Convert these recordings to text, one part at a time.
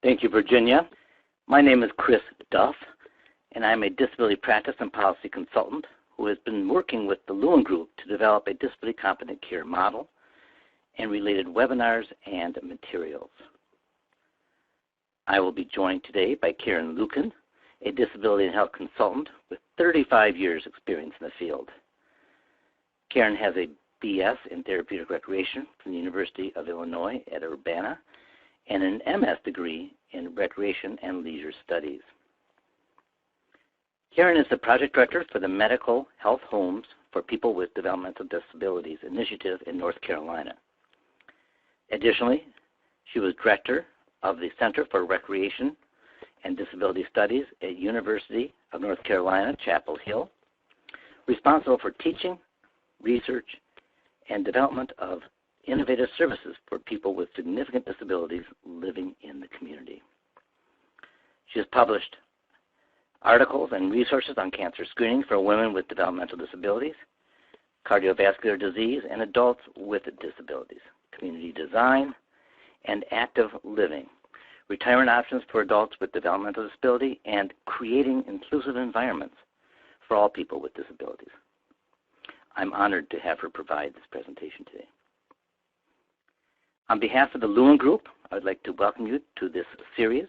Thank you, Virginia. My name is Chris Duff, and I'm a disability practice and policy consultant who has been working with the Lewin Group to develop a disability competent care model and related webinars and materials. I will be joined today by Karen Lucan, a disability and health consultant with 35 years experience in the field. Karen has a BS in therapeutic recreation from the University of Illinois at Urbana and an MS degree in recreation and leisure studies. Karen is the project director for the Medical Health Homes for People with Developmental Disabilities initiative in North Carolina. Additionally, she was director of the Center for Recreation and Disability Studies at University of North Carolina, Chapel Hill, responsible for teaching, research, and development of innovative services for people with significant disabilities living in the community. She has published articles and resources on cancer screening for women with developmental disabilities, cardiovascular disease, and adults with disabilities, community design, and active living, retirement options for adults with developmental disability, and creating inclusive environments for all people with disabilities. I'm honored to have her provide this presentation today. On behalf of the Lewin Group, I would like to welcome you to this series.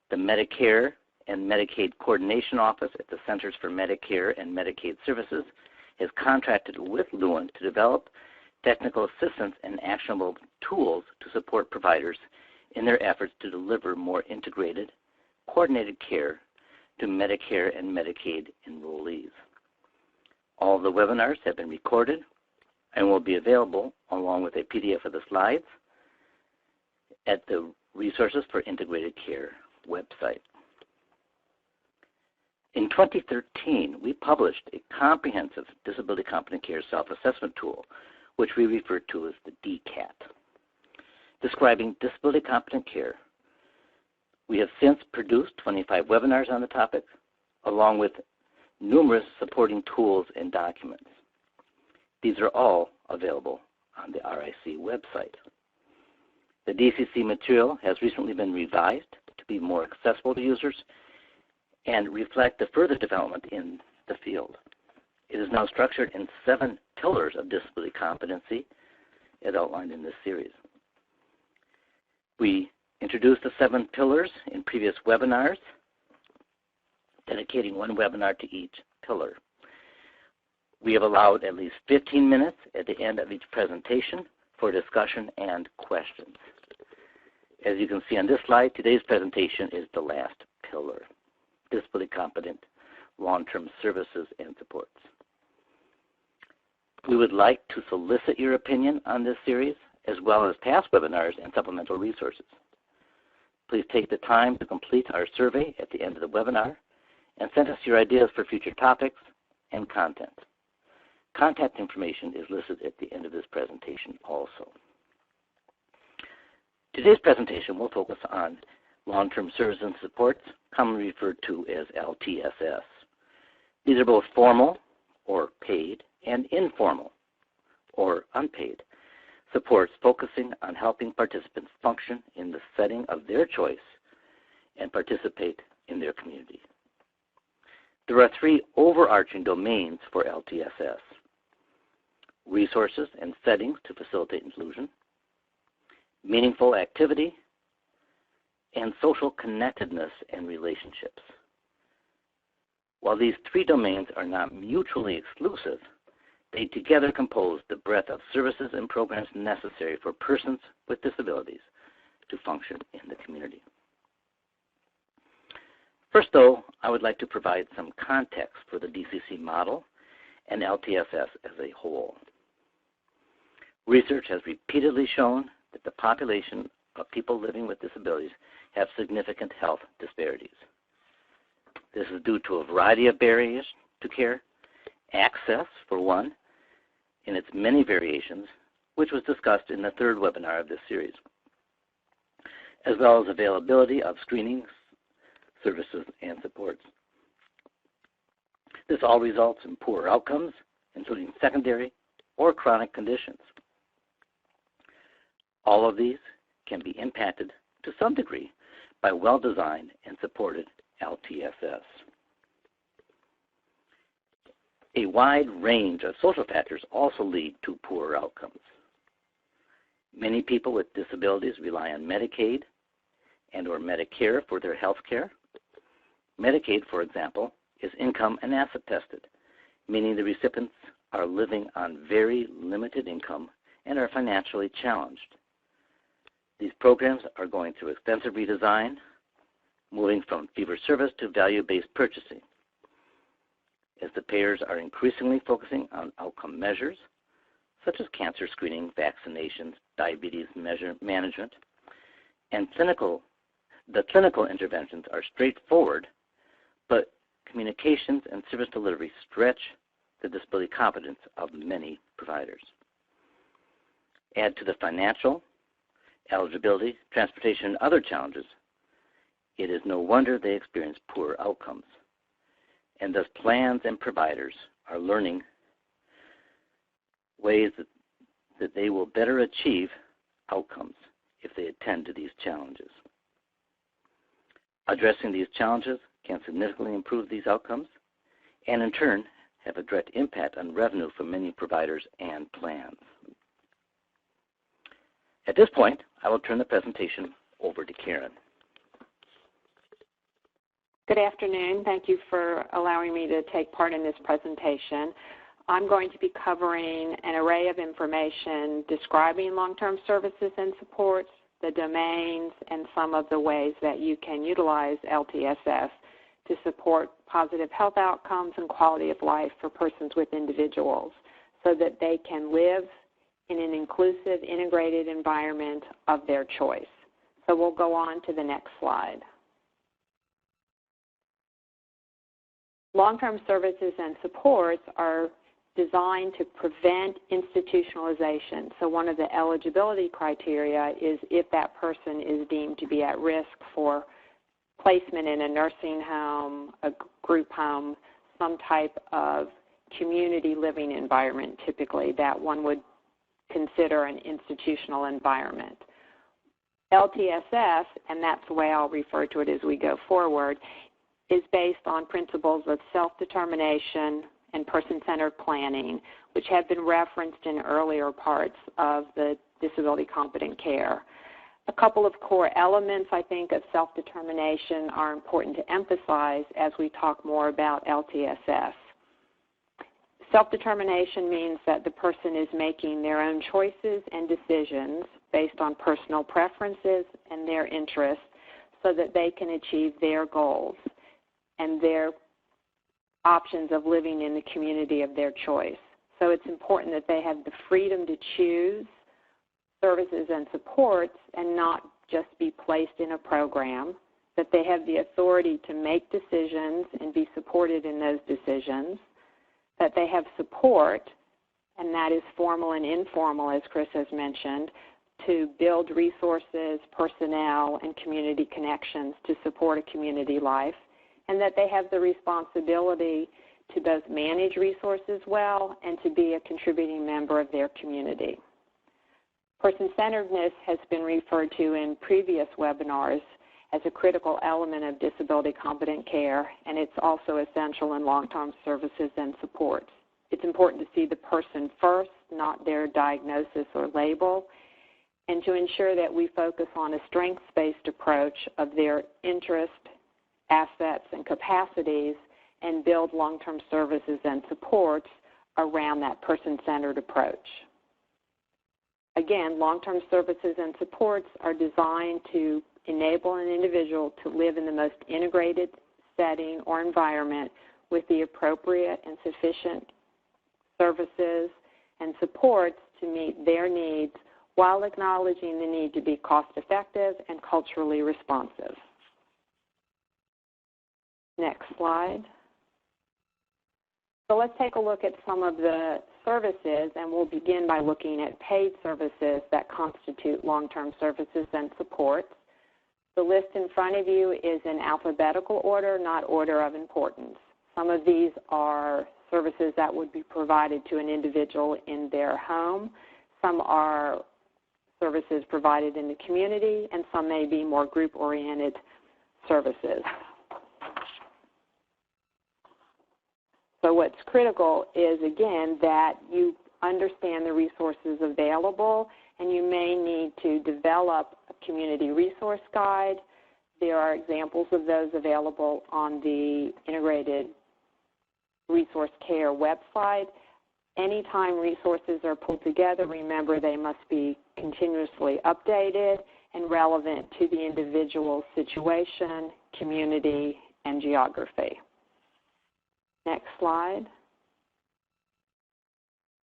The Medicare and Medicaid Coordination Office at the Centers for Medicare and Medicaid Services has contracted with Lewin to develop technical assistance and actionable tools to support providers in their efforts to deliver more integrated, coordinated care to Medicare and Medicaid enrollees. All of the webinars have been recorded and will be available along with a PDF of the slides at the Resources for Integrated Care website. In 2013, we published a comprehensive disability competent care self-assessment tool, which we refer to as the DCAT, describing disability competent care. We have since produced 25 webinars on the topic, along with numerous supporting tools and documents. These are all available on the RIC website. The DCC material has recently been revised to be more accessible to users and reflect the further development in the field. It is now structured in 7 pillars of disability competency as outlined in this series. We introduced the 7 pillars in previous webinars, dedicating one webinar to each pillar. We have allowed at least 15 minutes at the end of each presentation for discussion and questions. As you can see on this slide, today's presentation is the last pillar, disability competent long-term services and supports. We would like to solicit your opinion on this series, as well as past webinars and supplemental resources. Please take the time to complete our survey at the end of the webinar and send us your ideas for future topics and content. Contact information is listed at the end of this presentation also. Today's presentation will focus on long-term services and supports, commonly referred to as LTSS. These are both formal or paid and informal or unpaid supports focusing on helping participants function in the setting of their choice and participate in their community. There are 3 overarching domains for LTSS: resources and settings to facilitate inclusion, meaningful activity, and social connectedness and relationships. While these 3 domains are not mutually exclusive, they together compose the breadth of services and programs necessary for persons with disabilities to function in the community. First, though, I would like to provide some context for the DCC model and LTSS as a whole. Research has repeatedly shown that the population of people living with disabilities have significant health disparities. This is due to a variety of barriers to care, access, for one, in its many variations, which was discussed in the 3rd webinar of this series, as well as availability of screenings, services, and supports. This all results in poor outcomes, including secondary or chronic conditions. All of these can be impacted to some degree by well-designed and supported LTSS. A wide range of social factors also lead to poorer outcomes. Many people with disabilities rely on Medicaid and or Medicare for their health care. Medicaid, for example, is income and asset tested, meaning the recipients are living on very limited income and are financially challenged. These programs are going through extensive redesign, moving from fee-for-service to value-based purchasing. As the payers are increasingly focusing on outcome measures, such as cancer screening, vaccinations, diabetes management, and the clinical interventions are straightforward, but communications and service delivery stretch the disability competence of many providers. Add to the financial, eligibility, transportation, and other challenges, it is no wonder they experience poor outcomes. And thus plans and providers are learning ways that they will better achieve outcomes if they attend to these challenges. Addressing these challenges can significantly improve these outcomes and in turn have a direct impact on revenue for many providers and plans. At this point, I will turn the presentation over to Karen. Good afternoon. Thank you for allowing me to take part in this presentation. I'm going to be covering an array of information describing long-term services and supports, the domains, and some of the ways that you can utilize LTSS to support positive health outcomes and quality of life for persons with individuals so that they can live in an inclusive, integrated environment of their choice. So we'll go on to the next slide. Long-term services and supports are designed to prevent institutionalization. So one of the eligibility criteria is if that person is deemed to be at risk for placement in a nursing home, a group home, some type of community living environment, typically, that one would consider an institutional environment. LTSS, and that's the way I'll refer to it as we go forward, is based on principles of self-determination and person-centered planning, which have been referenced in earlier parts of the disability competent care. A couple of core elements, I think, of self-determination are important to emphasize as we talk more about LTSS. Self-determination means that the person is making their own choices and decisions based on personal preferences and their interests so that they can achieve their goals and their options of living in the community of their choice. So it's important that they have the freedom to choose services and supports and not just be placed in a program, that they have the authority to make decisions and be supported in those decisions, that they have support, and that is formal and informal, as Chris has mentioned, to build resources, personnel, and community connections to support a community life, and that they have the responsibility to both manage resources well and to be a contributing member of their community. Person-centeredness has been referred to in previous webinars as a critical element of disability competent care, and it's also essential in long-term services and supports. It's important to see the person first, not their diagnosis or label, and to ensure that we focus on a strengths-based approach of their interest, assets, and capacities, and build long-term services and supports around that person-centered approach. Again, long-term services and supports are designed to enable an individual to live in the most integrated setting or environment with the appropriate and sufficient services and supports to meet their needs while acknowledging the need to be cost-effective and culturally responsive. Next slide. So let's take a look at some of the services, and we'll begin by looking at paid services that constitute long-term services and supports. The list in front of you is in alphabetical order, not order of importance. Some of these are services that would be provided to an individual in their home. Some are services provided in the community, and some may be more group-oriented services. So what's critical is, again, that you understand the resources available, and you may need to develop a community resource guide. There are examples of those available on the Integrated Resource Care website. Anytime resources are pulled together, remember they must be continuously updated and relevant to the individual's situation, community, and geography. Next slide.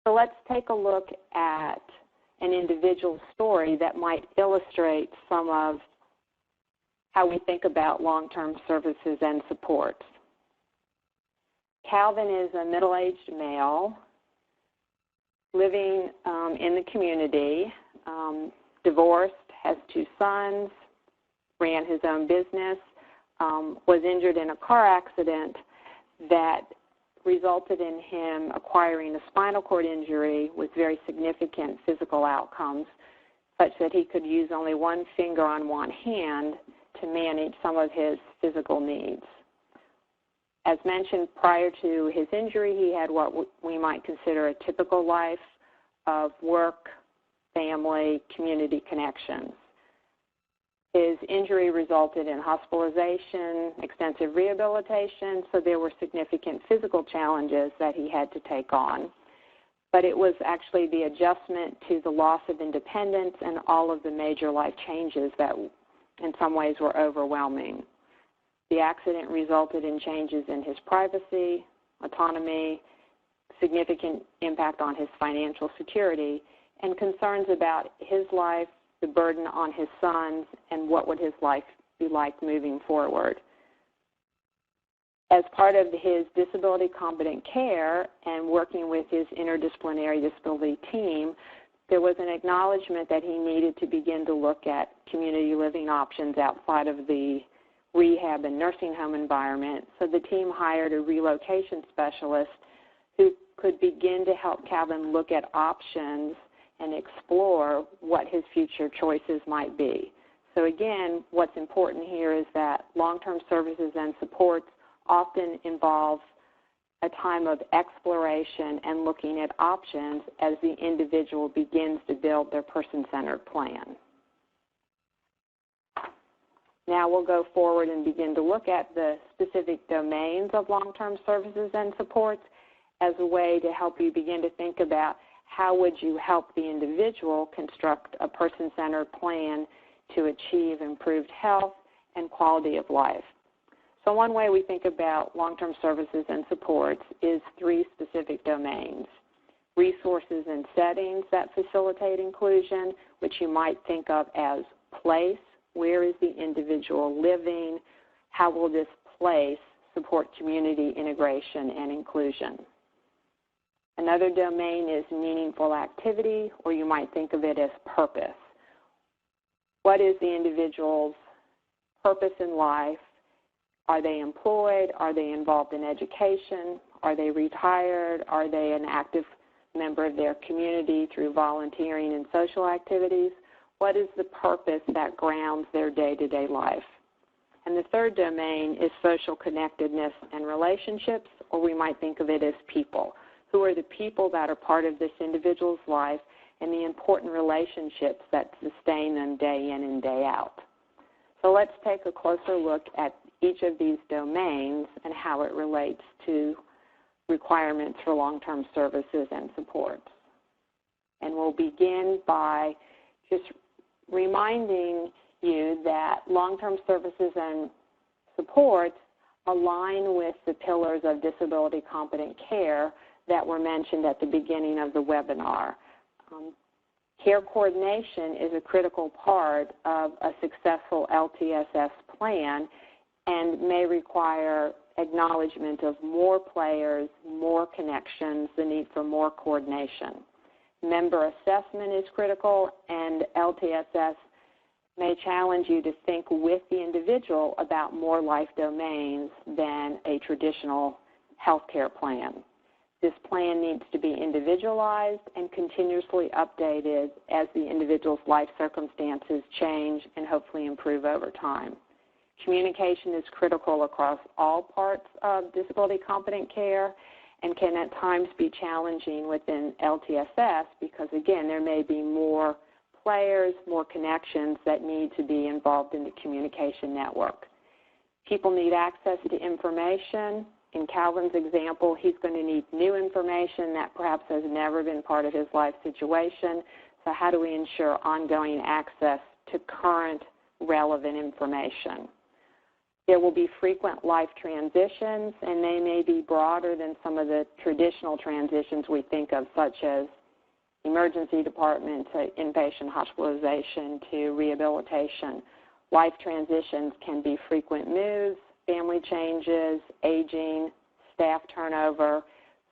So let's take a look at an individual story that might illustrate some of how we think about long-term services and supports. Kelvin is a middle-aged male living in the community, divorced, has 2 sons, ran his own business, was injured in a car accident that resulted in him acquiring a spinal cord injury with very significant physical outcomes, such that he could use only one finger on one hand to manage some of his physical needs. As mentioned, prior to his injury, he had what we might consider a typical life of work, family, community connections. His injury resulted in hospitalization, extensive rehabilitation, so there were significant physical challenges that he had to take on. But it was actually the adjustment to the loss of independence and all of the major life changes that in some ways were overwhelming. The accident resulted in changes in his privacy, autonomy, significant impact on his financial security, and concerns about his life, the burden on his sons, and what would his life be like moving forward. As part of his disability competent care and working with his interdisciplinary disability team, there was an acknowledgement that he needed to begin to look at community living options outside of the rehab and nursing home environment. So the team hired a relocation specialist who could begin to help Kelvin look at options and explore what his future choices might be. So again, what's important here is that long-term services and supports often involve a time of exploration and looking at options as the individual begins to build their person-centered plan. Now we'll go forward and begin to look at the specific domains of long-term services and supports as a way to help you begin to think about how would you help the individual construct a person-centered plan to achieve improved health and quality of life. So one way we think about long-term services and supports is 3 specific domains: resources and settings that facilitate inclusion, which you might think of as place. Where is the individual living? How will this place support community integration and inclusion? Another domain is meaningful activity, or you might think of it as purpose. What is the individual's purpose in life? Are they employed? Are they involved in education? Are they retired? Are they an active member of their community through volunteering and social activities? What is the purpose that grounds their day-to-day life? And the third domain is social connectedness and relationships, or we might think of it as people. Who are the people that are part of this individual's life and the important relationships that sustain them day in and day out? So let's take a closer look at each of these domains and how it relates to requirements for long-term services and supports. And we'll begin by just reminding you that long-term services and supports align with the pillars of disability competent care that were mentioned at the beginning of the webinar. Care coordination is a critical part of a successful LTSS plan and may require acknowledgement of more players, more connections, the need for more coordination. Member assessment is critical, and LTSS may challenge you to think with the individual about more life domains than a traditional healthcare plan. This plan needs to be individualized and continuously updated as the individual's life circumstances change and hopefully improve over time. Communication is critical across all parts of disability competent care and can at times be challenging within LTSS because, again, there may be more players, more connections that need to be involved in the communication network. People need access to information. In Kelvin's example, he's going to need new information that perhaps has never been part of his life situation. So how do we ensure ongoing access to current, relevant information? There will be frequent life transitions, and they may be broader than some of the traditional transitions we think of, such as emergency department to inpatient hospitalization to rehabilitation. Life transitions can be frequent moves, family changes, aging, staff turnover.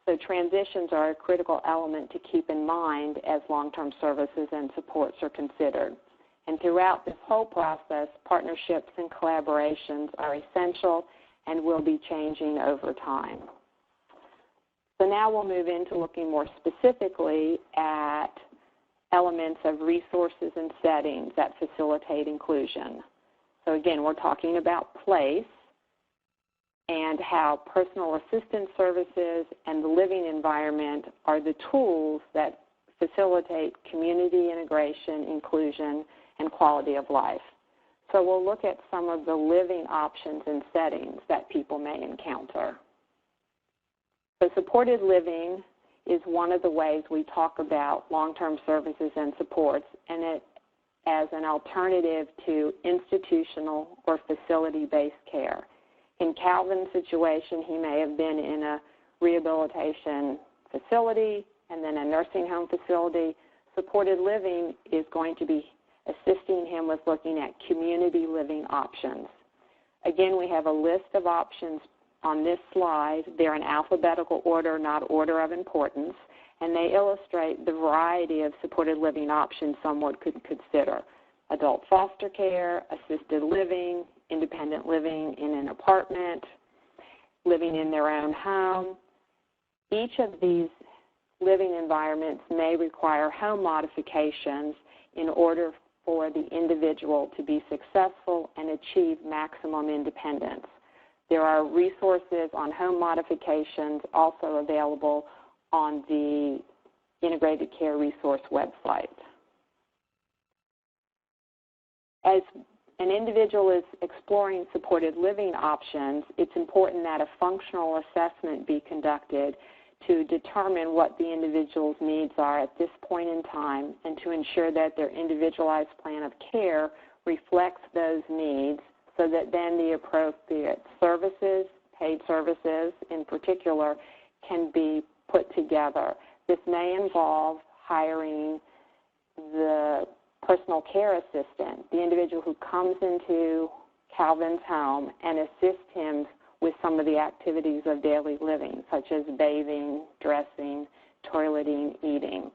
So transitions are a critical element to keep in mind as long-term services and supports are considered. And throughout this whole process, partnerships and collaborations are essential and will be changing over time. So now we'll move into looking more specifically at elements of resources and settings that facilitate inclusion. So again, we're talking about place and how personal assistance services and the living environment are the tools that facilitate community integration, inclusion, and quality of life. So we'll look at some of the living options and settings that people may encounter. So supported living is one of the ways we talk about long-term services and supports, and it as an alternative to institutional or facility-based care. In Kelvin's situation, he may have been in a rehabilitation facility and then a nursing home facility. Supported living is going to be assisting him with looking at community living options. Again, we have a list of options on this slide. They're in alphabetical order, not order of importance, and they illustrate the variety of supported living options someone could consider. Adult foster care, assisted living, independent living in an apartment, living in their own home. Each of these living environments may require home modifications in order for the individual to be successful and achieve maximum independence. There are resources on home modifications also available on the Integrated Care Resource website. As an individual is exploring supported living options, it's important that a functional assessment be conducted to determine what the individual's needs are at this point in time and to ensure that their individualized plan of care reflects those needs so that then the appropriate services, paid services in particular, can be put together. This may involve hiring the personal care assistant, the individual who comes into Kelvin's home and assists him with some of the activities of daily living, such as bathing, dressing, toileting, eating.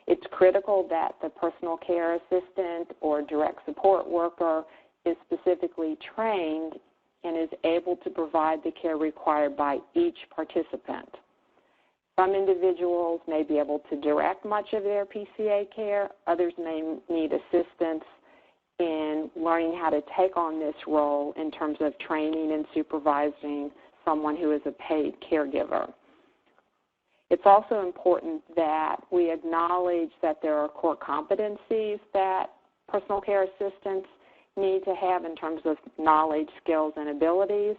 It's critical that the personal care assistant or direct support worker is specifically trained and is able to provide the care required by each participant. Some individuals may be able to direct much of their PCA care. Others may need assistance in learning how to take on this role in terms of training and supervising someone who is a paid caregiver. It's also important that we acknowledge that there are core competencies that personal care assistants need to have in terms of knowledge, skills, and abilities,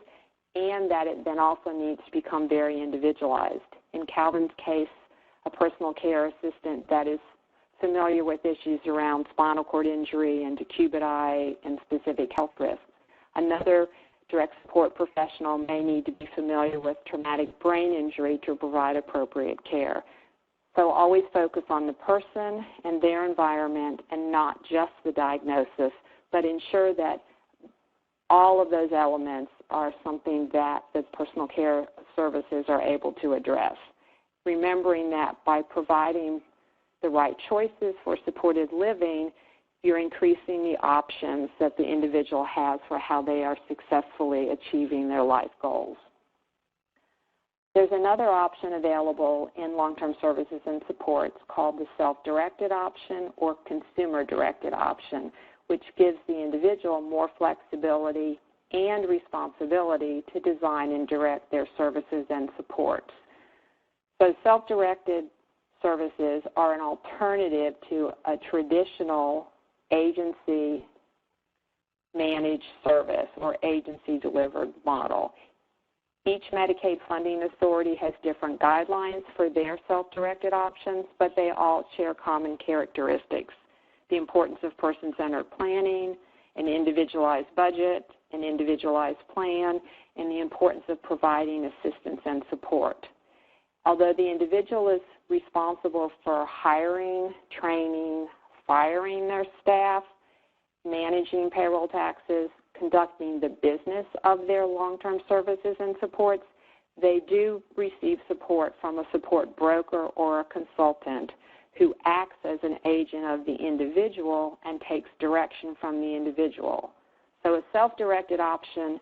and that it then also needs to become very individualized. In Kelvin's case, a personal care assistant that is familiar with issues around spinal cord injury and decubiti and specific health risks. Another direct support professional may need to be familiar with traumatic brain injury to provide appropriate care. So always focus on the person and their environment and not just the diagnosis, but ensure that all of those elements are something that the personal care services are able to address. Remembering that by providing the right choices for supported living, you're increasing the options that the individual has for how they are successfully achieving their life goals. There's another option available in long-term services and supports called the self-directed option or consumer-directed option, which gives the individual more flexibility and responsibility to design and direct their services and supports. So self-directed services are an alternative to a traditional agency-managed service or agency-delivered model. Each Medicaid funding authority has different guidelines for their self-directed options, but they all share common characteristics: the importance of person-centered planning, an individualized budget, an individualized plan, and the importance of providing assistance and support. Although the individual is responsible for hiring, training, firing their staff, managing payroll taxes, conducting the business of their long-term services and supports, they do receive support from a support broker or a consultant who acts as an agent of the individual and takes direction from the individual. So a self-directed option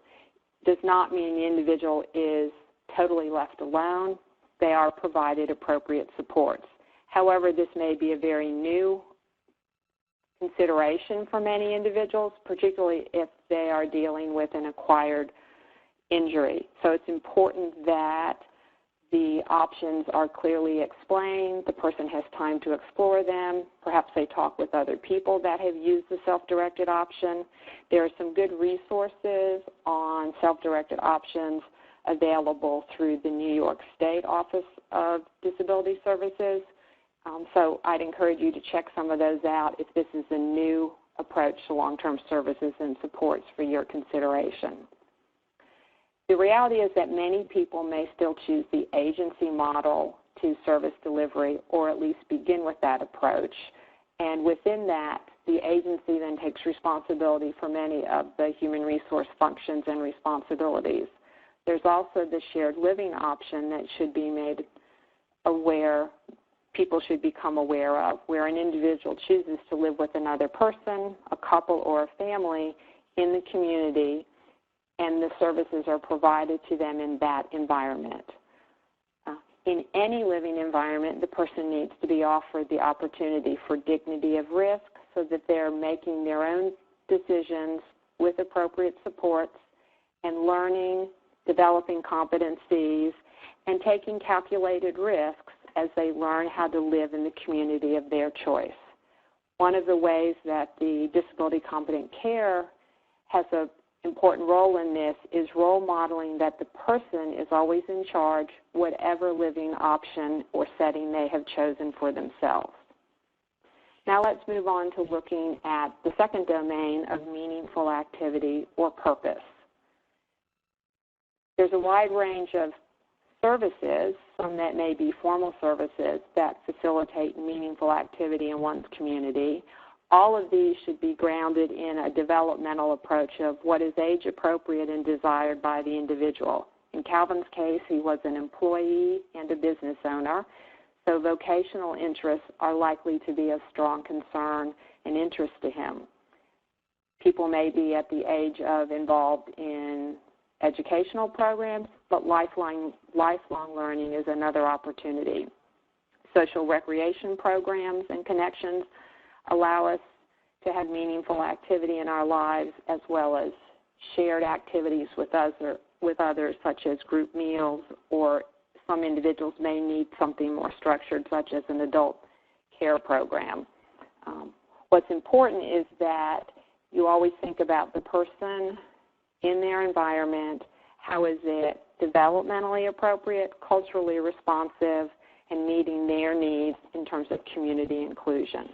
does not mean the individual is totally left alone. They are provided appropriate supports. However, this may be a very new consideration for many individuals, particularly if they are dealing with an acquired injury. So it's important that the options are clearly explained, the person has time to explore them, perhaps they talk with other people that have used the self-directed option. There are some good resources on self-directed options available through the New York State Office of Disability Services. So I'd encourage you to check some of those out if this is a new approach to long-term services and supports for your consideration. The reality is that many people may still choose the agency model to service delivery, or at least begin with that approach. And within that, the agency then takes responsibility for many of the human resource functions and responsibilities. There's also the shared living option that should be made aware, people should become aware of, where an individual chooses to live with another person, a couple, or a family in the community, and the services are provided to them in that environment. In any living environment, the person needs to be offered the opportunity for dignity of risk so that they're making their own decisions with appropriate supports and learning, developing competencies, and taking calculated risks as they learn how to live in the community of their choice. One of the ways that the disability competent care has an important role in this is role modeling that the person is always in charge, whatever living option or setting they have chosen for themselves. Now let's move on to looking at the second domain of meaningful activity or purpose. There's a wide range of services, some that may be formal services, that facilitate meaningful activity in one's community. All of these should be grounded in a developmental approach of what is age appropriate and desired by the individual. In Kelvin's case, he was an employee and a business owner, so vocational interests are likely to be of strong concern and interest to him. People may be at the age of involved in educational programs, but lifelong learning is another opportunity. Social recreation programs and connections allow us to have meaningful activity in our lives, as well as shared activities with others, such as group meals, or some individuals may need something more structured, such as an adult care program. What's important is that you always think about the person in their environment, how is it developmentally appropriate, culturally responsive, and meeting their needs in terms of community inclusion.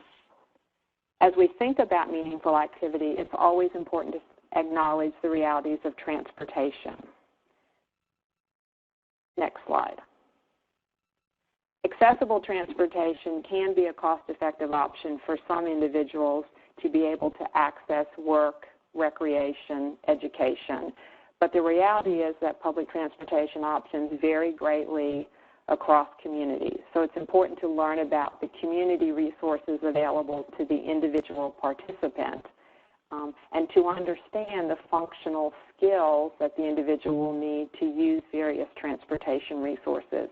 As we think about meaningful activity, it's always important to acknowledge the realities of transportation. Next slide. Accessible transportation can be a cost-effective option for some individuals to be able to access work, recreation, education. But the reality is that public transportation options vary greatly across communities. So it's important to learn about the community resources available to the individual participant. and to understand the functional skills that the individual will need to use various transportation resources.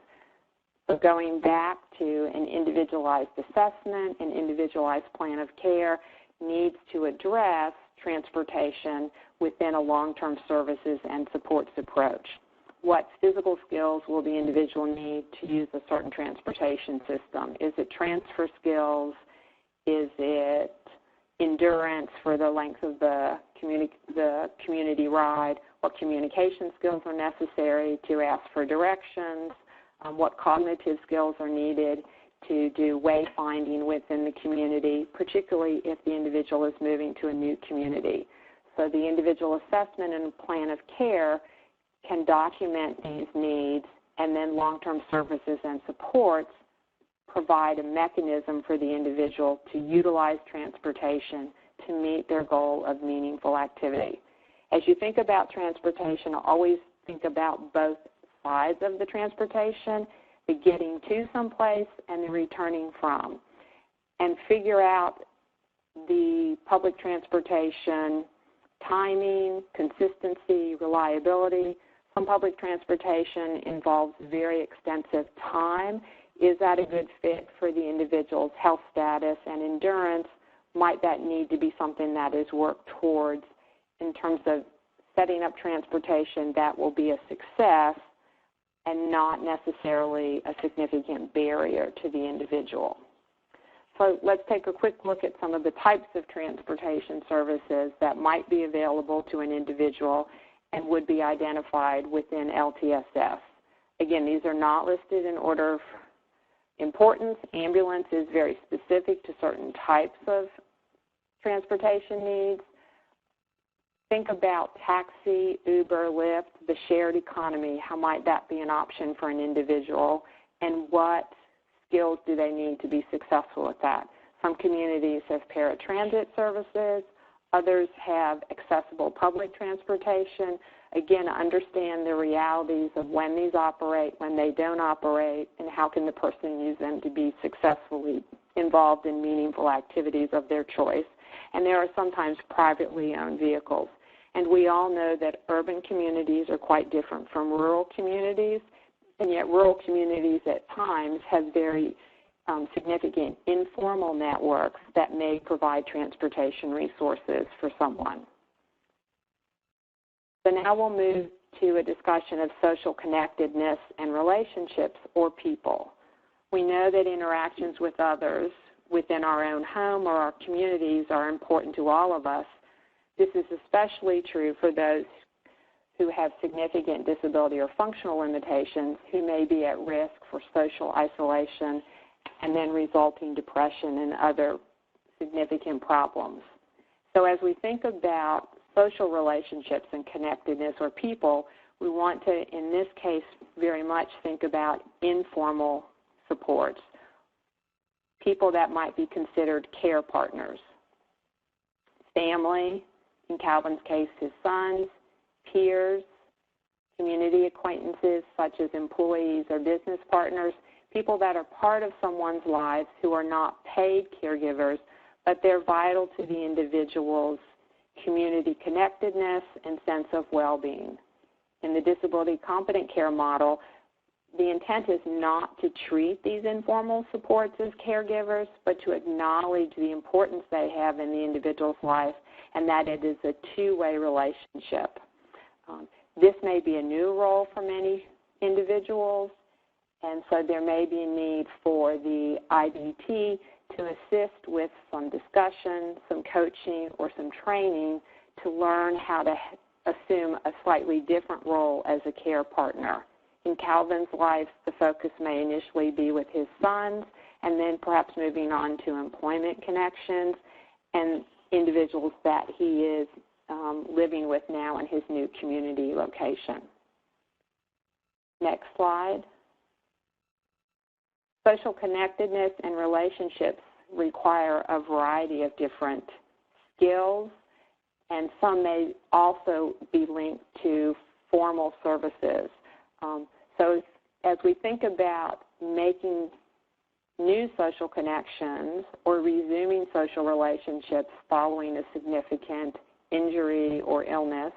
So going back to an individualized assessment, an individualized plan of care needs to address transportation within a long-term services and supports approach. What physical skills will the individual need to use a certain transportation system? Is it transfer skills? Is it endurance for the length of the community ride? What communication skills are necessary to ask for directions? What cognitive skills are needed to do wayfinding within the community, particularly if the individual is moving to a new community. So the individual assessment and plan of care can document these needs, and then long-term services and supports provide a mechanism for the individual to utilize transportation to meet their goal of meaningful activity. As you think about transportation, always think about both sides of the transportation, the getting to someplace and the returning from, and figure out the public transportation timing, consistency, reliability. Some public transportation involves very extensive time. Is that a good fit for the individual's health status and endurance? Might that need to be something that is worked towards in terms of setting up transportation that will be a success and not necessarily a significant barrier to the individual? So let's take a quick look at some of the types of transportation services that might be available to an individual and would be identified within LTSS. Again, these are not listed in order of importance. Ambulance is very specific to certain types of transportation needs. Think about taxi, Uber, Lyft, the shared economy. How might that be an option for an individual, and what skills do they need to be successful at that? Some communities have paratransit services. Others have accessible public transportation. Again, understand the realities of when these operate, when they don't operate, and how can the person use them to be successfully involved in meaningful activities of their choice. And there are sometimes privately owned vehicles. And we all know that urban communities are quite different from rural communities, and yet rural communities at times have very significant informal networks that may provide transportation resources for someone. So now we'll move to a discussion of social connectedness and relationships or people. We know that interactions with others within our own home or our communities are important to all of us. This is especially true for those who have significant disability or functional limitations who may be at risk for social isolation and then resulting depression and other significant problems. So as we think about social relationships and connectedness or people, we want to, in this case, very much think about informal supports, people that might be considered care partners, family, in Kelvin's case, his sons, peers, community acquaintances such as employees or business partners, people that are part of someone's lives who are not paid caregivers, but they're vital to the individual's community connectedness and sense of well-being. In the disability competent care model, the intent is not to treat these informal supports as caregivers, but to acknowledge the importance they have in the individual's life and that it is a two-way relationship. This may be a new role for many individuals, and so there may be a need for the IDT to assist with some discussion, some coaching, or some training to learn how to assume a slightly different role as a care partner. In Kelvin's life, the focus may initially be with his sons, and then perhaps moving on to employment connections and individuals that he is living with now in his new community location. Next slide. Social connectedness and relationships require a variety of different skills, and some may also be linked to formal services. So as we think about making new social connections or resuming social relationships following a significant injury or illness,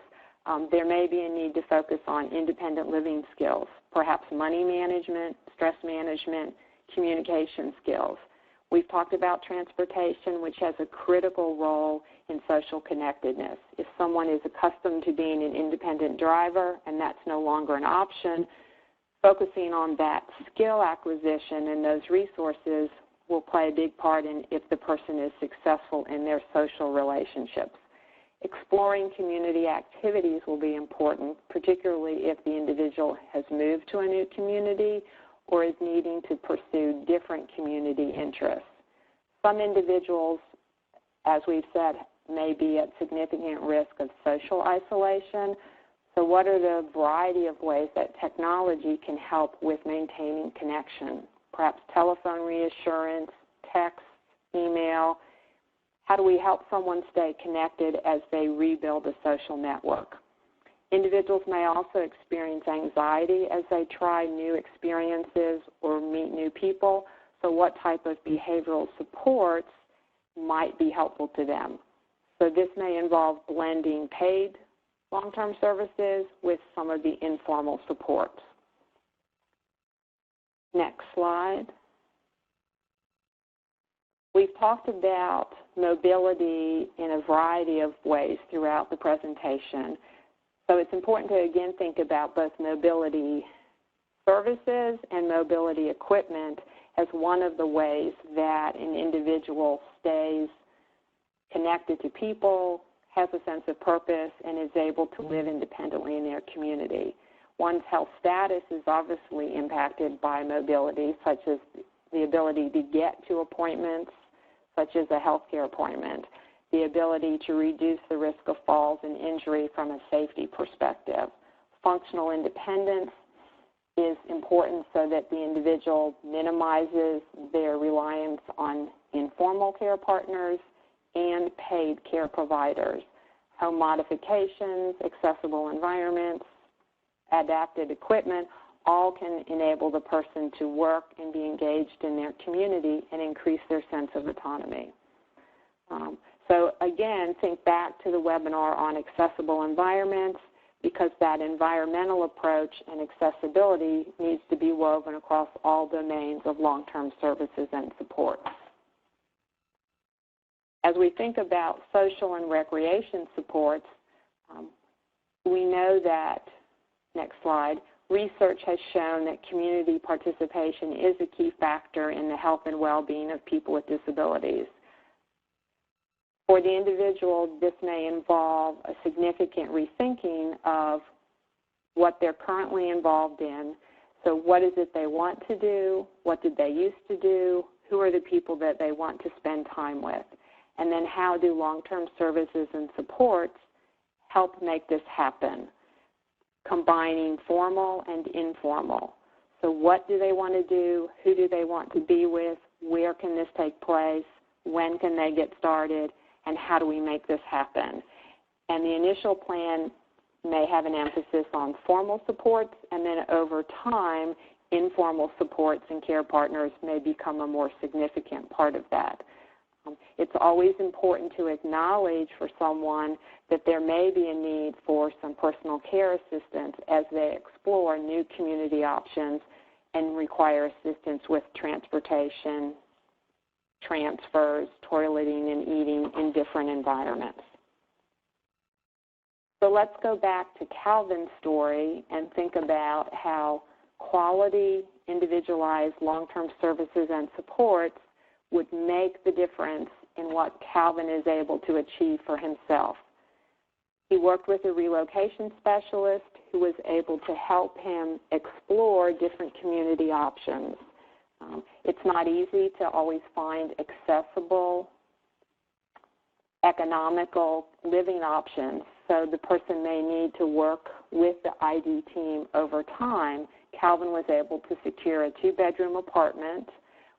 there may be a need to focus on independent living skills, perhaps money management, stress management, communication skills. We've talked about transportation, which has a critical role in social connectedness. If someone is accustomed to being an independent driver and that's no longer an option, focusing on that skill acquisition and those resources will play a big part in if the person is successful in their social relationships. Exploring community activities will be important, particularly if the individual has moved to a new community or is needing to pursue different community interests. Some individuals, as we've said, may be at significant risk of social isolation. So what are the variety of ways that technology can help with maintaining connection? Perhaps telephone reassurance, text, email. How do we help someone stay connected as they rebuild a social network? Individuals may also experience anxiety as they try new experiences or meet new people. So what type of behavioral supports might be helpful to them? So this may involve blending paid long-term services with some of the informal supports. Next slide. We've talked about mobility in a variety of ways throughout the presentation. So it's important to, again, think about both mobility services and mobility equipment as one of the ways that an individual stays connected to people, has a sense of purpose, and is able to live independently in their community. One's health status is obviously impacted by mobility, such as the ability to get to appointments, such as a healthcare appointment, the ability to reduce the risk of falls and injury from a safety perspective. Functional independence is important so that the individual minimizes their reliance on informal care partners and paid care providers. Home modifications, accessible environments, adapted equipment, all can enable the person to work and be engaged in their community and increase their sense of autonomy. So again, think back to the webinar on accessible environments, because that environmental approach and accessibility needs to be woven across all domains of long-term services and supports. As we think about social and recreation supports, we know that, next slide, research has shown that community participation is a key factor in the health and well-being of people with disabilities. For the individual, this may involve a significant rethinking of what they're currently involved in. So what is it they want to do? What did they used to do? Who are the people that they want to spend time with? And then how do long-term services and supports help make this happen, combining formal and informal? So what do they want to do? Who do they want to be with? Where can this take place? When can they get started? And how do we make this happen? And the initial plan may have an emphasis on formal supports, and then over time, informal supports and care partners may become a more significant part of that. It's always important to acknowledge for someone that there may be a need for some personal care assistance as they explore new community options and require assistance with transportation, transfers, toileting, and eating in different environments. So let's go back to Kelvin's story and think about how quality, individualized long-term services and supports would make the difference in what Kelvin is able to achieve for himself. He worked with a relocation specialist who was able to help him explore different community options. It's not easy to always find accessible, economical living options, so the person may need to work with the ID team over time. Kelvin was able to secure a 2-bedroom apartment,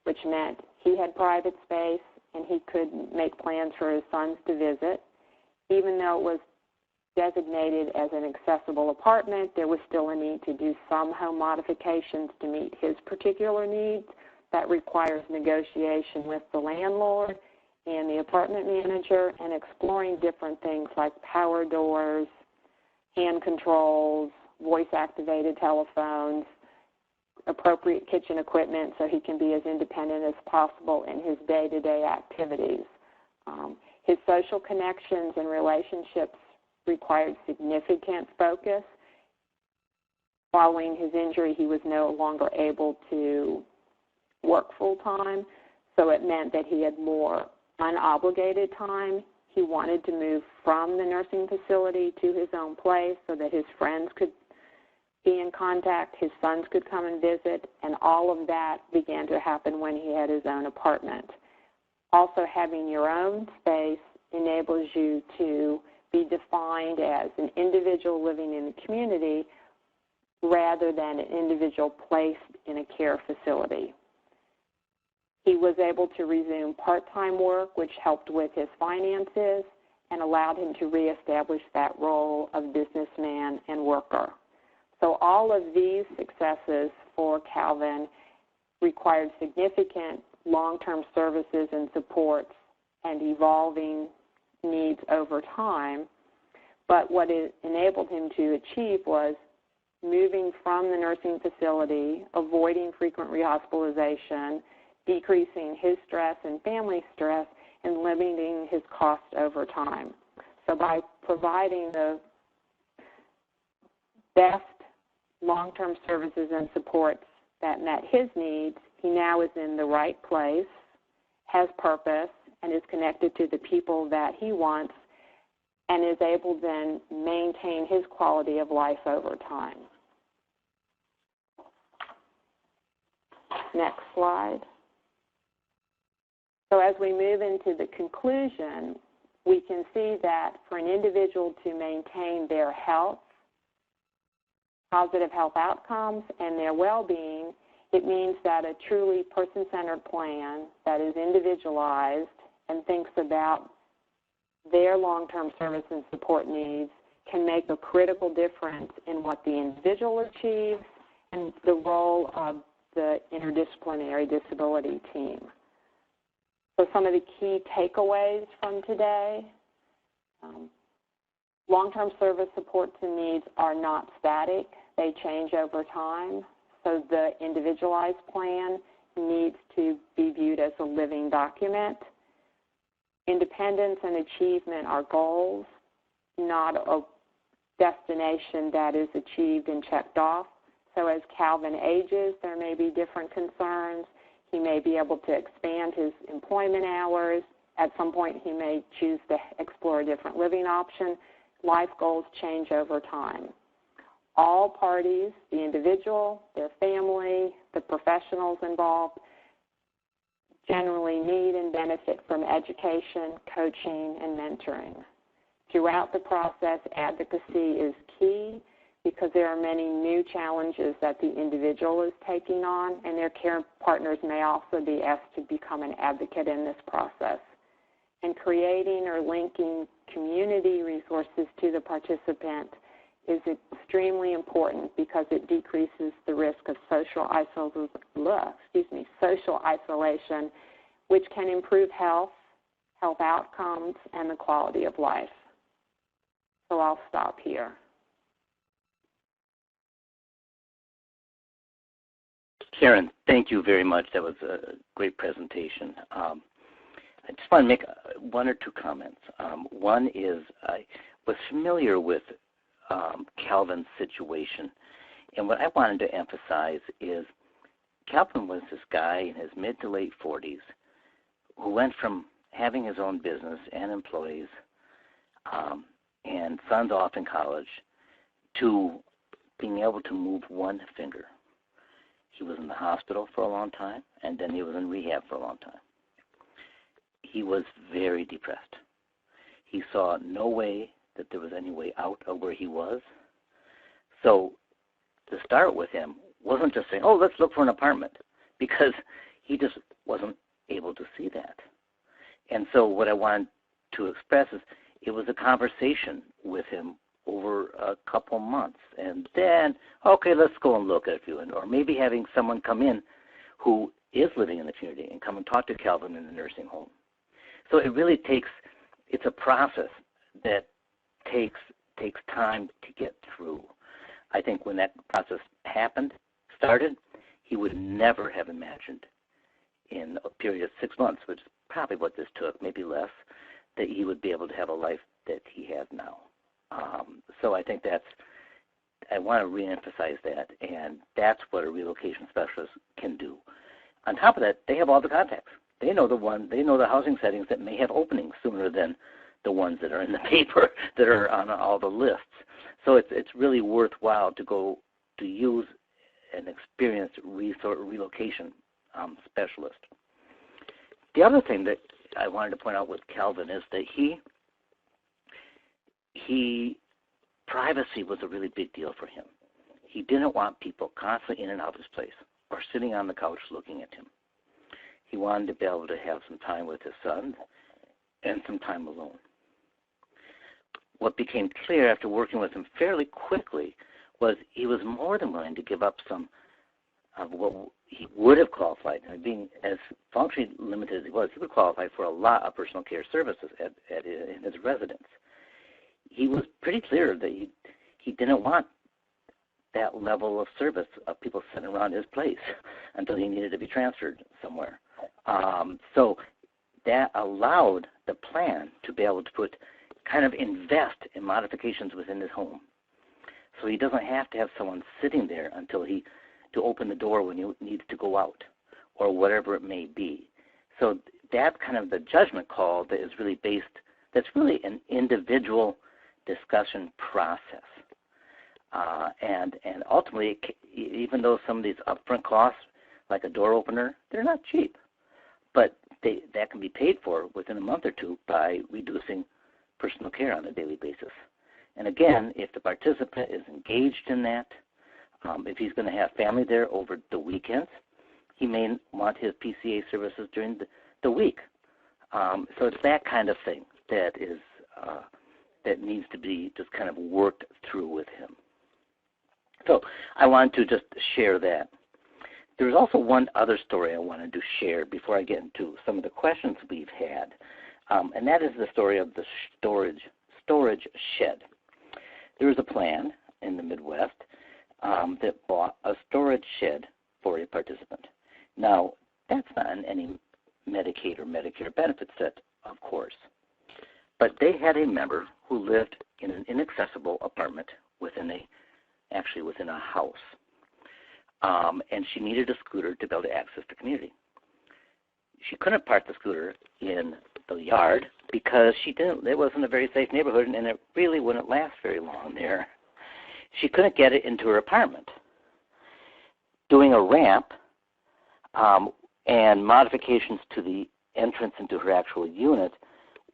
which meant he had private space and he could make plans for his sons to visit. Even though it was designated as an accessible apartment, there was still a need to do some home modifications to meet his particular needs, that requires negotiation with the landlord and the apartment manager and exploring different things like power doors, hand controls, voice-activated telephones, appropriate kitchen equipment so he can be as independent as possible in his day-to-day activities. His social connections and relationships required significant focus. Following his injury, he was no longer able to work full-time, so it meant that he had more unobligated time. He wanted to move from the nursing facility to his own place so that his friends could be in contact, his sons could come and visit, and all of that began to happen when he had his own apartment. Also, having your own space enables you to be defined as an individual living in the community rather than an individual placed in a care facility. He was able to resume part-time work, which helped with his finances and allowed him to reestablish that role of businessman and worker. So all of these successes for Kelvin required significant long-term services and supports and evolving needs over time. But what it enabled him to achieve was moving from the nursing facility, avoiding frequent rehospitalization, decreasing his stress and family stress, and limiting his costs over time. So by providing the best long-term services and supports that met his needs, he now is in the right place, has purpose, and is connected to the people that he wants, and is able to then maintain his quality of life over time. Next slide. So as we move into the conclusion, we can see that for an individual to maintain their health, positive health outcomes, and their well-being, it means that a truly person-centered plan that is individualized and thinks about their long-term service and support needs can make a critical difference in what the individual achieves and the role of the interdisciplinary disability team. So some of the key takeaways from today, long-term service supports and needs are not static. They change over time. So the individualized plan needs to be viewed as a living document. Independence and achievement are goals, not a destination that is achieved and checked off. So as Kelvin ages, there may be different concerns. He may be able to expand his employment hours. At some point, he may choose to explore a different living option. Life goals change over time. All parties, the individual, their family, the professionals involved, generally need and benefit from education, coaching, and mentoring. Throughout the process, advocacy is key because there are many new challenges that the individual is taking on, and their care partners may also be asked to become an advocate in this process. And creating or linking community resources to the participant is extremely important because it decreases the risk of social isolation, which can improve health outcomes, and the quality of life. So I'll stop here. Sharon, thank you very much. That was a great presentation. I just want to make one or two comments. One is I was familiar with Kelvin's situation, and what I wanted to emphasize is Kelvin was this guy in his mid to late 40s who went from having his own business and employees and sons off in college to being able to move one finger. He was in the hospital for a long time, and then he was in rehab for a long time. He was very depressed. He saw no way that there was any way out of where he was. So to start with him wasn't just saying, oh, let's look for an apartment, because he just wasn't able to see that. And so what I wanted to express is it was a conversation with him over a couple months, and then, okay, let's go and look at a few, or maybe having someone come in who is living in the community and come and talk to Kelvin in the nursing home. So it really it's a process that takes time to get through. I think when that process started, he would never have imagined in a period of 6 months, which is probably what this took, maybe less, that he would be able to have a life that he has now. So I think I want to reemphasize that, and that's what a relocation specialist can do. On top of that, they have all the contacts. They know the housing settings that may have openings sooner than the ones that are in the paper that are on all the lists. So it's really worthwhile to go to use an experienced relocation specialist. The other thing that I wanted to point out with Kelvin is that privacy was a really big deal for him. He didn't want people constantly in and out of his place or sitting on the couch looking at him. He wanted to be able to have some time with his son and some time alone. What became clear after working with him fairly quickly was he was more than willing to give up some of what he would have qualified. Being as functionally limited as he would qualify for a lot of personal care services in his residence. He was pretty clear that he didn't want that level of service of people sitting around his place until he needed to be transferred somewhere. So that allowed the plan to be able to invest in modifications within his home. So he doesn't have to have someone sitting there to open the door when he needs to go out or whatever it may be. So that's kind of the judgment call that is really that's really an individual discussion process. And ultimately, even though some of these upfront costs, like a door opener, they're not cheap. But that can be paid for within a month or two by reducing personal care on a daily basis. And again, if the participant is engaged in that, if he's going to have family there over the weekends, he may want his PCA services during the week. So it's that kind of thing that needs to be just kind of worked through with him. So I wanted to just share that. There's also one other story I wanted to share before I get into some of the questions we've had, and that is the story of the storage shed. There was a plan in the Midwest that bought a storage shed for a participant. Now, that's not in any Medicaid or Medicare benefit set, of course, but they had a member who lived in an inaccessible apartment within a house. And she needed a scooter to be able to access the community. She couldn't park the scooter in the yard because it wasn't a very safe neighborhood, and it really wouldn't last very long there. She couldn't get it into her apartment. Doing a ramp and modifications to the entrance into her actual unit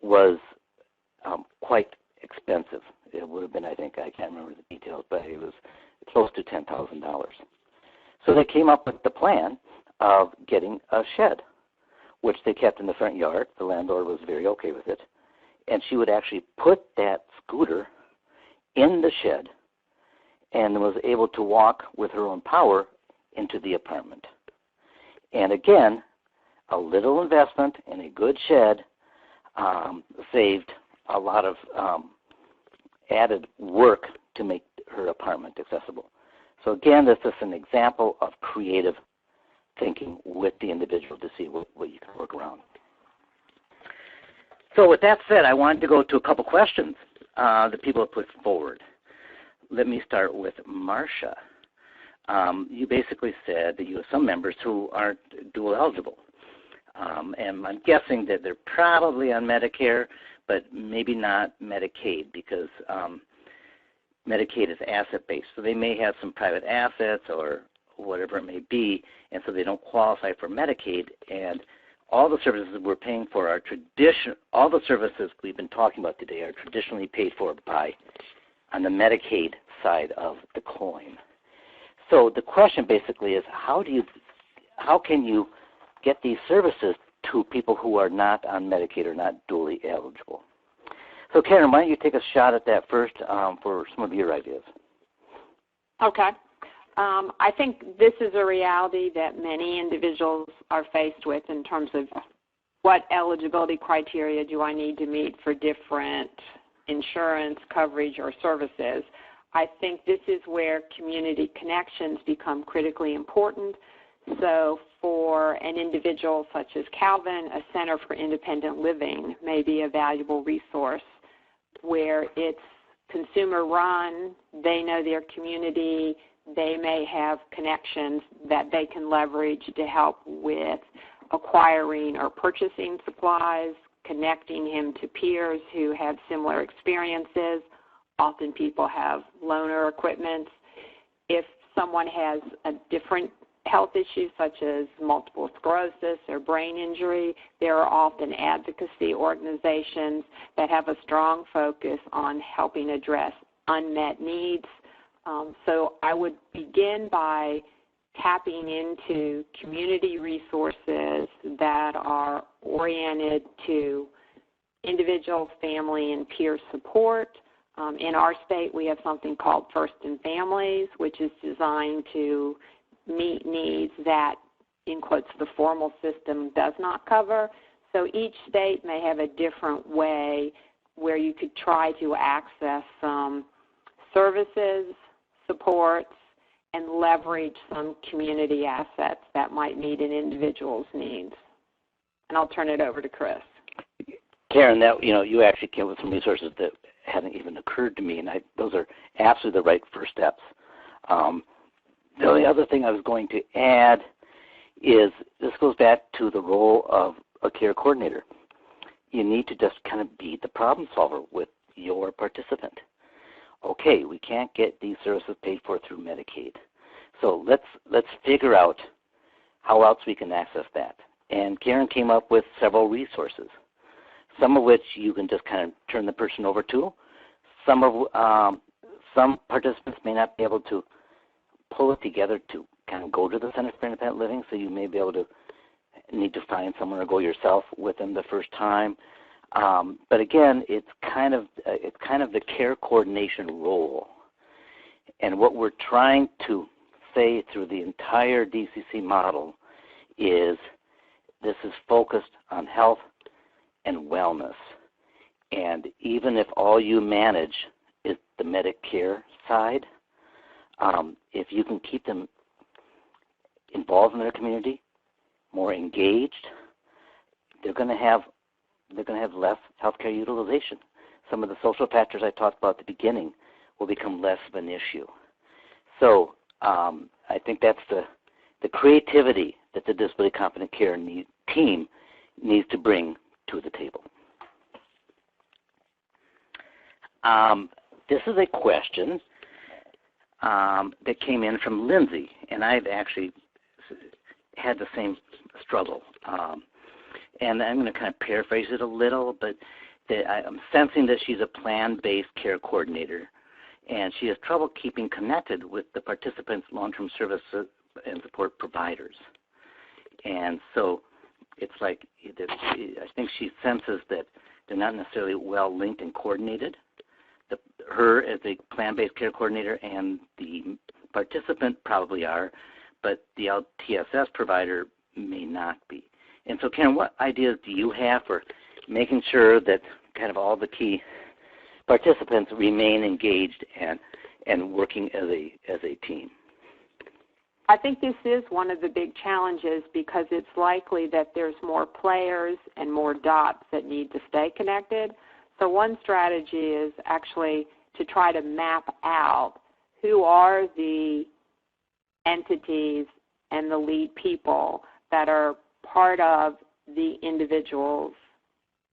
was quite expensive. It would have been, I can't remember the details, but it was close to $10,000. So they came up with the plan of getting a shed, which they kept in the front yard. The landlord was very okay with it. And she would actually put that scooter in the shed and was able to walk with her own power into the apartment. And again, a little investment in a good shed saved a lot of added work to make her apartment accessible. So again, this is an example of creative thinking with the individual to see what you can work around. So with that said, I wanted to go to a couple questions that people have put forward. Let me start with Marcia. You basically said that you have some members who aren't dual eligible. And I'm guessing that they're probably on Medicare, but maybe not Medicaid, because Medicaid is asset-based. So they may have some private assets or whatever it may be, and so they don't qualify for Medicaid. And all the services we're paying for are all the services we've been talking about today are traditionally paid for on the Medicaid side of the coin. So the question basically is, how can you get these services to people who are not on Medicaid or not dually eligible? So Karen, why don't you take a shot at that first for some of your ideas? Okay. I think this is a reality that many individuals are faced with in terms of what eligibility criteria do I need to meet for different insurance coverage or services. I think this is where community connections become critically important. So for an individual such as Kelvin, a Center for Independent Living may be a valuable resource where it's consumer run, they know their community, they may have connections that they can leverage to help with acquiring or purchasing supplies, connecting him to peers who have similar experiences. Often people have loaner equipment. If someone has a different health issue such as multiple sclerosis or brain injury, there are often advocacy organizations that have a strong focus on helping address unmet needs. So I would begin by tapping into community resources that are oriented to individual, family, and peer support. In our state, we have something called First in Families, which is designed to meet needs that, in quotes, the formal system does not cover. So each state may have a different way where you could try to access some services, supports, and leverage some community assets that might meet an individual's needs. And I'll turn it over to Chris. Karen, that you actually came with some resources that hadn't even occurred to me, and those are absolutely the right first steps. The only other thing I was going to add is this goes back to the role of a care coordinator. You need to just kind of be the problem solver with your participant. Okay, we can't get these services paid for through Medicaid, so let's figure out how else we can access that. And Karen came up with several resources, some of which you can just kind of turn the person over to. Some participants may not be able to pull it together to kind of go to the Center for Independent Living, so you may be able to need to find someone or go yourself with them the first time. But again, it's kind of the care coordination role. And what we're trying to say through the entire DCC model is this is focused on health and wellness. And even if all you manage is the Medicare side, if you can keep them involved in their community, more engaged, they're going to have less healthcare utilization. Some of the social factors I talked about at the beginning will become less of an issue. So I think that's the creativity that the Disability Competent Care team needs to bring to the table. This is a question that came in from Lindsay, and I've actually had the same struggle. And I'm going to kind of paraphrase it a little, but I'm sensing that she's a plan-based care coordinator, and she has trouble keeping connected with the participants' long-term service and support providers. And so it's like I think she senses that they're not necessarily well linked and coordinated. Her as a plan-based care coordinator and the participant probably are, but the LTSS provider may not be. And so, Karen, what ideas do you have for making sure that kind of all the key participants remain engaged and working as a team? I think this is one of the big challenges because it's likely that there's more players and more dots that need to stay connected. So one strategy is actually to try to map out who are the entities and the lead people that are part of the individual's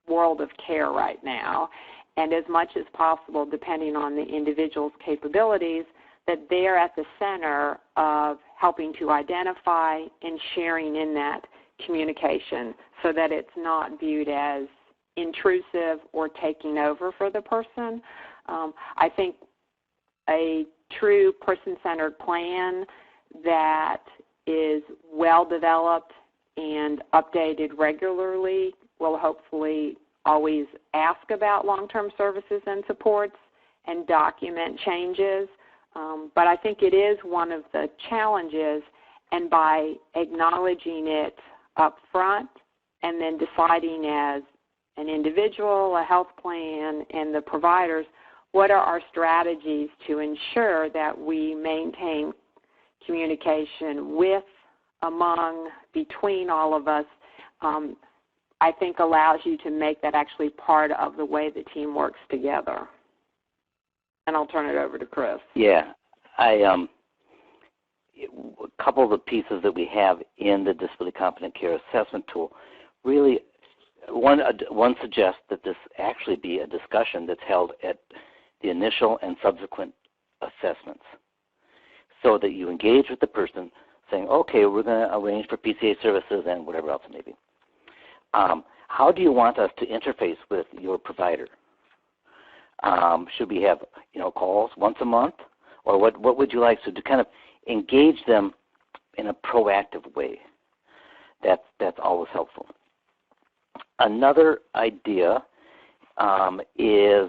world of care right now, and as much as possible, depending on the individual's capabilities, that they're at the center of helping to identify and sharing in that communication so that it's not viewed as intrusive or taking over for the person. I think a true person-centered plan that is well developed and updated regularly will hopefully always ask about long-term services and supports and document changes. But I think it is one of the challenges, and by acknowledging it up front and then deciding as an individual, a health plan, and the providers, what are our strategies to ensure that we maintain communication with, among, between all of us, I think allows you to make that actually part of the way the team works together. And I'll turn it over to Chris. Yeah, a couple of the pieces that we have in the Disability Competent Care Assessment Tool, really, one suggests that this actually be a discussion that's held at the initial and subsequent assessments, so that you engage with the person saying, okay, we're going to arrange for PCA services and whatever else it may be. How do you want us to interface with your provider? Should we have, calls once a month, or what would you like? So to kind of engage them in a proactive way. That's always helpful. Another idea is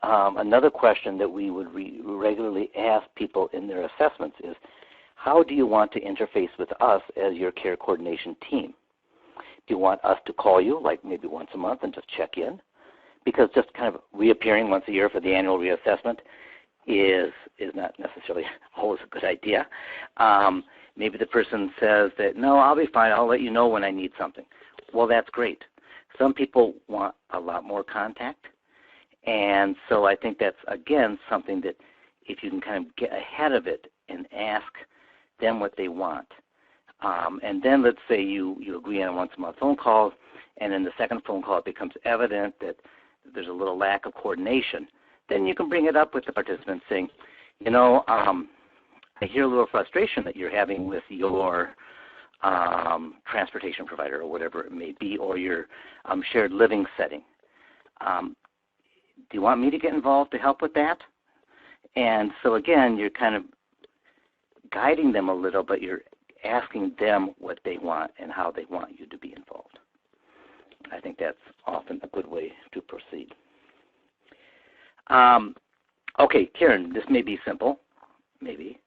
another question that we would regularly ask people in their assessments is, how do you want to interface with us as your care coordination team? Do you want us to call you, like maybe once a month, and just check in? Because just kind of reappearing once a year for the annual reassessment is not necessarily always a good idea. Maybe the person says that, no, I'll be fine, I'll let you know when I need something. Well, that's great. Some people want a lot more contact, and so I think that's, again, something that if you can kind of get ahead of it and ask them what they want. And then let's say you agree on once a month phone calls, and in the second phone call it becomes evident that there's a little lack of coordination. Then you can bring it up with the participants saying, I hear a little frustration that you're having with your transportation provider or whatever it may be, or your shared living setting. Do you want me to get involved to help with that? And so again, you're kind of guiding them a little, but you're asking them what they want and how they want you to be involved. I think that's often a good way to proceed. Okay, Karen, this may be simple, maybe.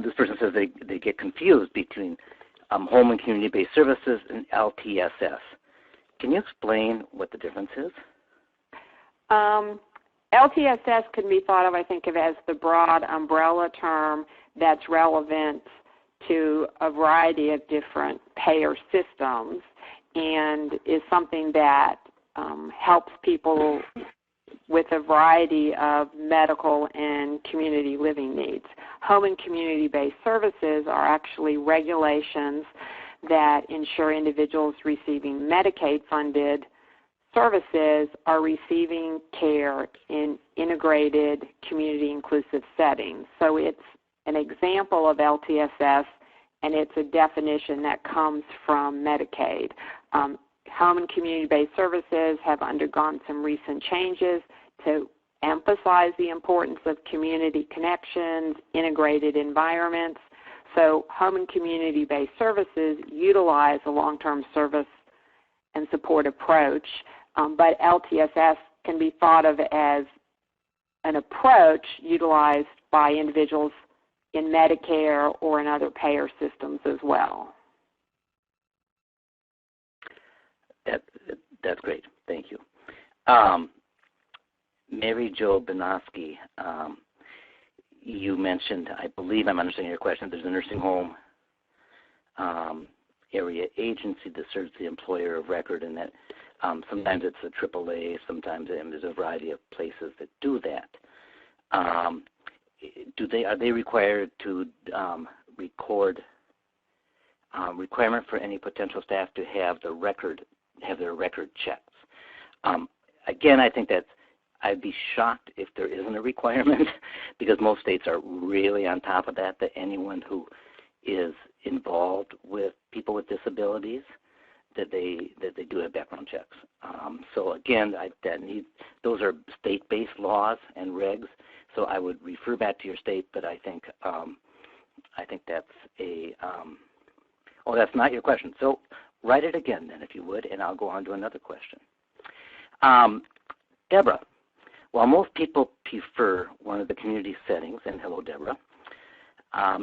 This person says they get confused between home and community-based services and LTSS. Can you explain what the difference is? LTSS can be thought of, I think, as the broad umbrella term that's relevant to a variety of different payer systems and is something that helps people with a variety of medical and community living needs. Home and community-based services are actually regulations that ensure individuals receiving Medicaid-funded services are receiving care in integrated community-inclusive settings. So it's an example of LTSS, and it's a definition that comes from Medicaid. Home and community-based services have undergone some recent changes to emphasize the importance of community connections, integrated environments. So home and community-based services utilize a long-term service and support approach, but LTSS can be thought of as an approach utilized by individuals in Medicare or in other payer systems as well. That's great. Thank you. Mary Jo Benoski, you mentioned, I believe I'm understanding your question, there's a nursing home area agency that serves the employer of record, and that sometimes it's a AAA, sometimes there's a variety of places that do that. Are they required to record requirement for any potential staff to have their record checked? Again, I think I'd be shocked if there isn't a requirement because most states are really on top of that anyone who is involved with people with disabilities, that they do have background checks. So again, those are state-based laws and regs. So I would refer back to your state, but I think that's that's not your question. So write it again then, if you would, and I'll go on to another question. Deborah, while most people prefer one of the community settings, and hello, Deborah,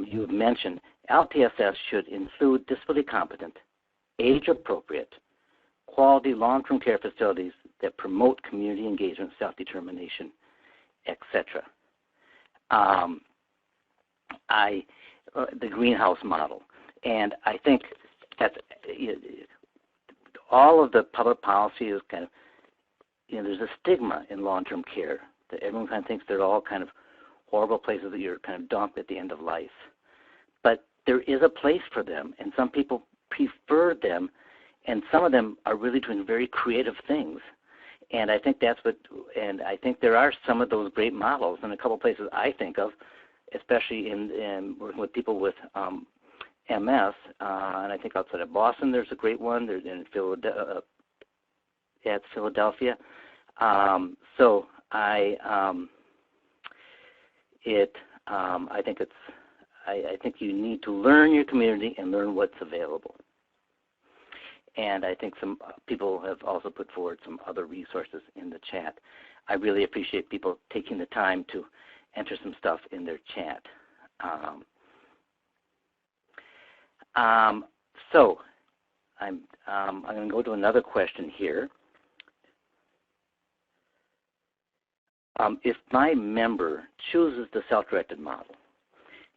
you have mentioned LTSS should include disability competent, age-appropriate, quality long-term care facilities that promote community engagement, self-determination, etc. The greenhouse model, and I think that's all of the public policy is kind of, there's a stigma in long-term care that everyone kind of thinks they're all kind of horrible places that you're kind of dumped at the end of life. But there is a place for them, and some people prefer them, and some of them are really doing very creative things. And I think I think there are some of those great models in a couple places I think of, especially in working with people with MS, and I think outside of Boston there's a great one. There's in Philadelphia. So I think you need to learn your community and learn what's available. And I think some people have also put forward some other resources in the chat. I really appreciate people taking the time to enter some stuff in their chat. So I'm going to go to another question here. If my member chooses the self-directed model,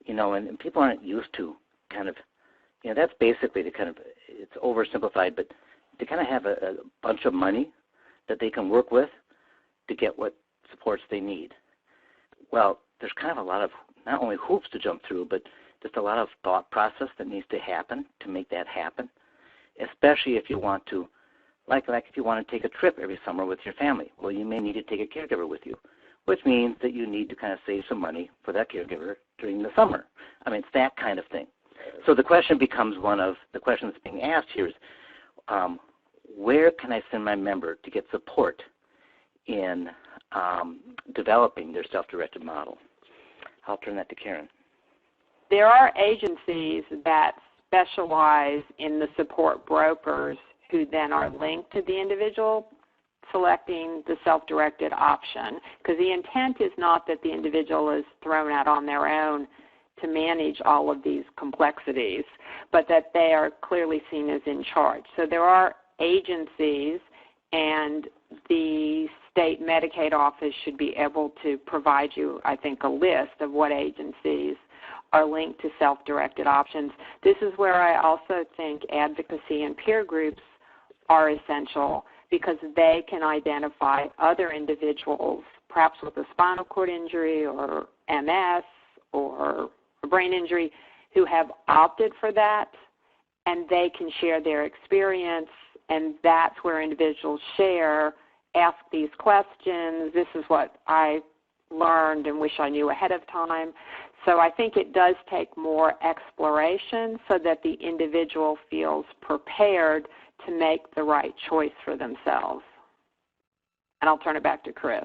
and people aren't used to kind of, that's basically to kind of, it's oversimplified, but to kind of have a bunch of money that they can work with to get what supports they need. Well, there's kind of a lot of not only hoops to jump through, but just a lot of thought process that needs to happen to make that happen, especially if you want to, like if you want to take a trip every summer with your family. Well, you may need to take a caregiver with you, which means that you need to kind of save some money for that caregiver during the summer. I mean, it's that kind of thing. So the question becomes one of the questions being asked here is, where can I send my member to get support in developing their self-directed model? I'll turn that to Karen. There are agencies that specialize in the support brokers who then are linked to the individual selecting the self-directed option, because the intent is not that the individual is thrown out on their own to manage all of these complexities, but that they are clearly seen as in charge. So there are agencies, and the state Medicaid office should be able to provide you, I think, a list of what agencies are linked to self-directed options. This is where I also think advocacy and peer groups are essential, because they can identify other individuals, perhaps with a spinal cord injury or MS or a brain injury, who have opted for that, and they can share their experience, and that's where individuals share, ask these questions. This is what I learned and wish I knew ahead of time. So I think it does take more exploration so that the individual feels prepared to make the right choice for themselves. And I'll turn it back to Chris.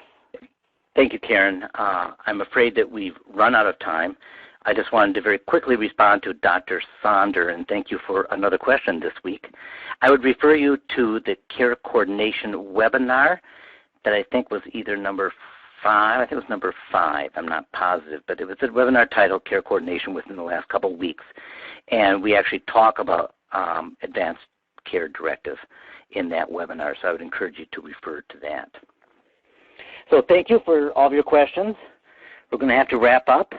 Thank you, Karen. I'm afraid that we've run out of time. I just wanted to very quickly respond to Dr. Sonder, and thank you for another question this week. I would refer you to the care coordination webinar that I think was either number 5, I think it was number 5, I'm not positive, but it was a webinar titled Care Coordination within the last couple of weeks. And we actually talk about advanced care directive in that webinar, so I would encourage you to refer to that. So thank you for all of your questions. We're going to have to wrap up.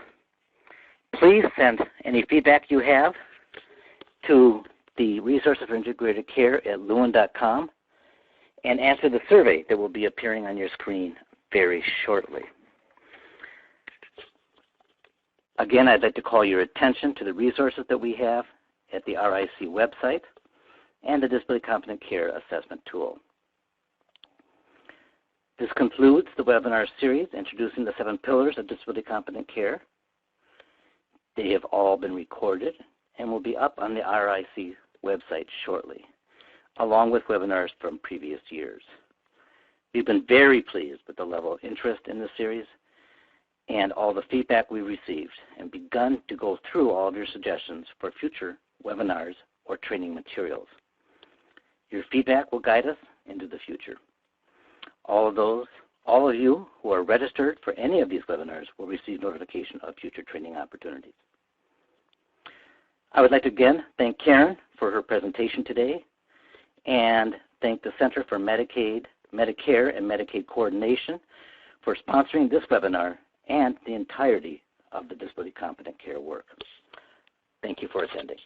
Please send any feedback you have to the Resources for Integrated Care at lewin.com and answer the survey that will be appearing on your screen very shortly. Again, I'd like to call your attention to the resources that we have at the RIC website and the Disability Competent Care Assessment Tool. This concludes the webinar series introducing the 7 pillars of disability competent care. They have all been recorded and will be up on the RIC website shortly, along with webinars from previous years. We've been very pleased with the level of interest in this series and all the feedback we received, and begun to go through all of your suggestions for future webinars or training materials. Your feedback will guide us into the future. All all of you who are registered for any of these webinars will receive notification of future training opportunities. I would like to again thank Karen for her presentation today and thank the Center for Medicaid, Medicare, and Medicaid Coordination for sponsoring this webinar and the entirety of the Disability Competent Care work. Thank you for attending.